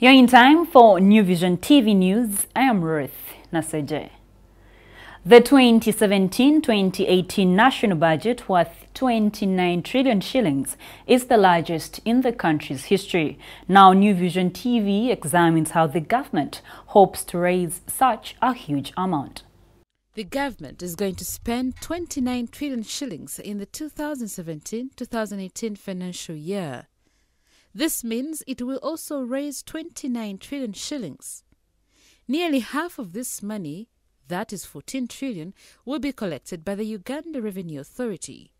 You're in time for New Vision TV News. I am Ruth Naseje. The 2017-2018 national budget worth 29 trillion shillings is the largest in the country's history. Now New Vision TV examines how the government hopes to raise such a huge amount. The government is going to spend 29 trillion shillings in the 2017-2018 financial year. This means it will also raise 29 trillion shillings. Nearly half of this money, that is 14 trillion, will be collected by the Uganda Revenue Authority.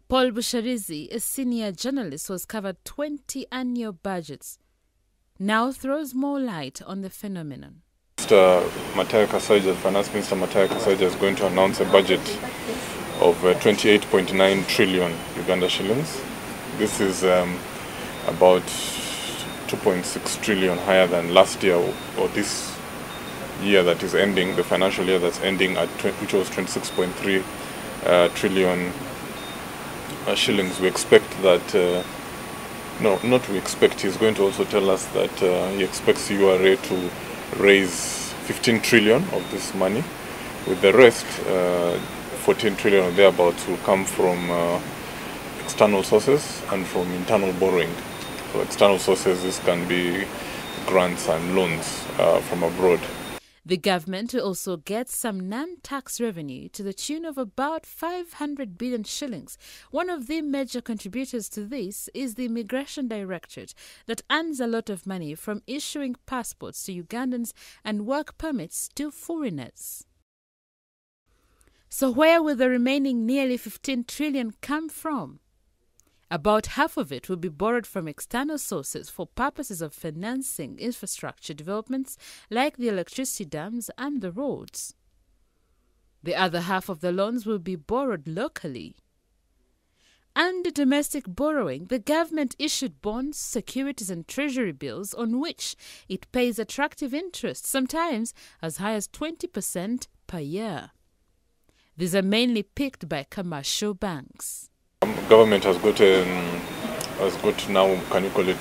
Paul Busharizi, a senior journalist who has covered 20 annual budgets, now throws more light on the phenomenon. Mr. Matayo Kasaija, Finance Minister Matayo Kasaija, is going to announce a budget of 28.9 trillion Uganda shillings. This is about 2.6 trillion higher than last year, or this year that is ending, the financial year that's ending, at which was 26.3 trillion shillings. We expect that, he's going to also tell us that he expects URA to raise 15 trillion of this money, with the rest, 14 trillion or thereabouts, will come from external sources and from internal borrowing. So external sources, this can be grants and loans from abroad. The government will also get some non-tax revenue to the tune of about 500 billion shillings. One of the major contributors to this is the Immigration Directorate, that earns a lot of money from issuing passports to Ugandans and work permits to foreigners. So where will the remaining nearly 15 trillion come from? About half of it will be borrowed from external sources for purposes of financing infrastructure developments like the electricity dams and the roads. The other half of the loans will be borrowed locally. Under domestic borrowing, the government issued bonds, securities and treasury bills on which it pays attractive interest, sometimes as high as 20% per year. These are mainly picked by commercial banks. Government has got now, can you call it,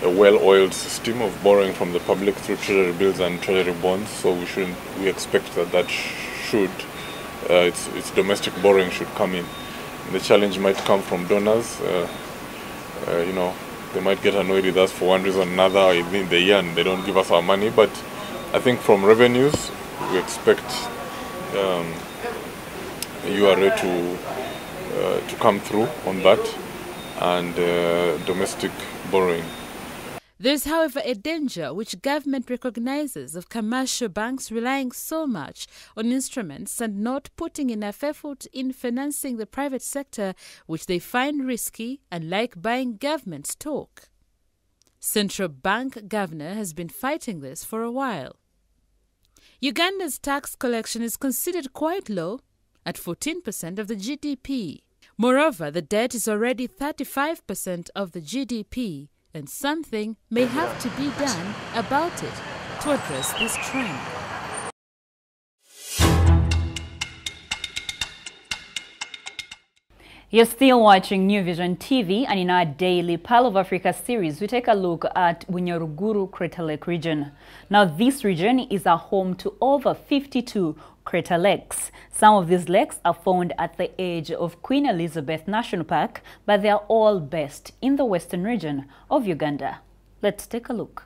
a well-oiled system of borrowing from the public through treasury bills and treasury bonds. So we expect that its domestic borrowing should come in. The challenge might come from donors. They might get annoyed with us for one reason or another in the year, and they don't give us our money. But I think from revenues, we expect URA to come through on that, and domestic borrowing. There's, however, a danger which government recognizes of commercial banks relying so much on instruments and not putting enough effort in financing the private sector, which they find risky and like buying government stock. Central Bank Governor has been fighting this for a while. Uganda's tax collection is considered quite low, at 14% of the GDP. Moreover, the debt is already 35% of the GDP, and something may have to be done about it to address this trend. You're still watching New Vision TV, and in our daily Pearl of Africa series, we take a look at Bunyaruguru Crater Lake region. Now, this region is a home to over 52 crater lakes. Some of these lakes are found at the edge of Queen Elizabeth National Park, but they are all based in the western region of Uganda. Let's take a look.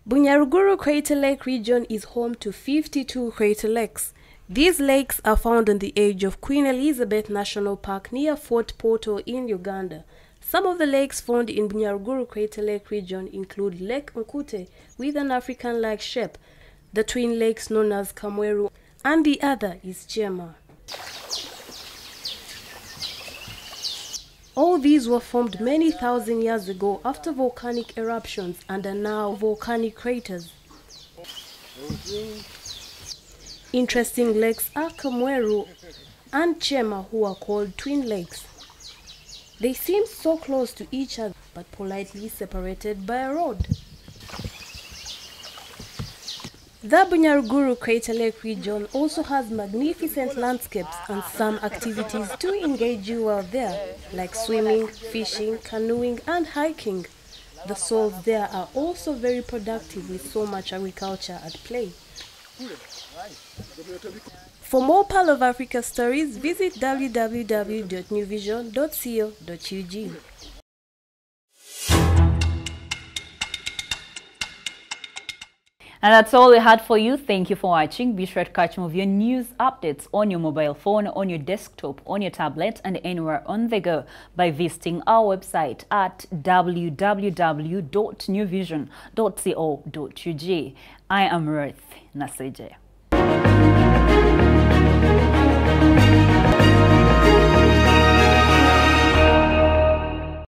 Bunyaruguru Crater Lake region is home to 52 crater lakes. These lakes are found on the edge of Queen Elizabeth National Park near Fort Portal in Uganda. Some of the lakes found in Bunyaruguru Crater Lake region include Lake Nkute with an African-like shape, the twin lakes known as Kamweru, and the other is Chema. All these were formed many thousand years ago after volcanic eruptions and are now volcanic craters. Interesting lakes are Kamweru and Chema, who are called twin lakes. They seem so close to each other, but politely separated by a road. The Bunyaruguru Crater Lake region also has magnificent landscapes and some activities to engage you out there, like swimming, fishing, canoeing and hiking. The soils there are also very productive with so much agriculture at play. For more Pearl of Africa stories, visit www.newvision.co.ug. And that's all we had for you. Thank you for watching. Be sure to catch more of your news updates on your mobile phone, on your desktop, on your tablet, and anywhere on the go by visiting our website at www.newvision.co.ug. I am Ruth Naseje.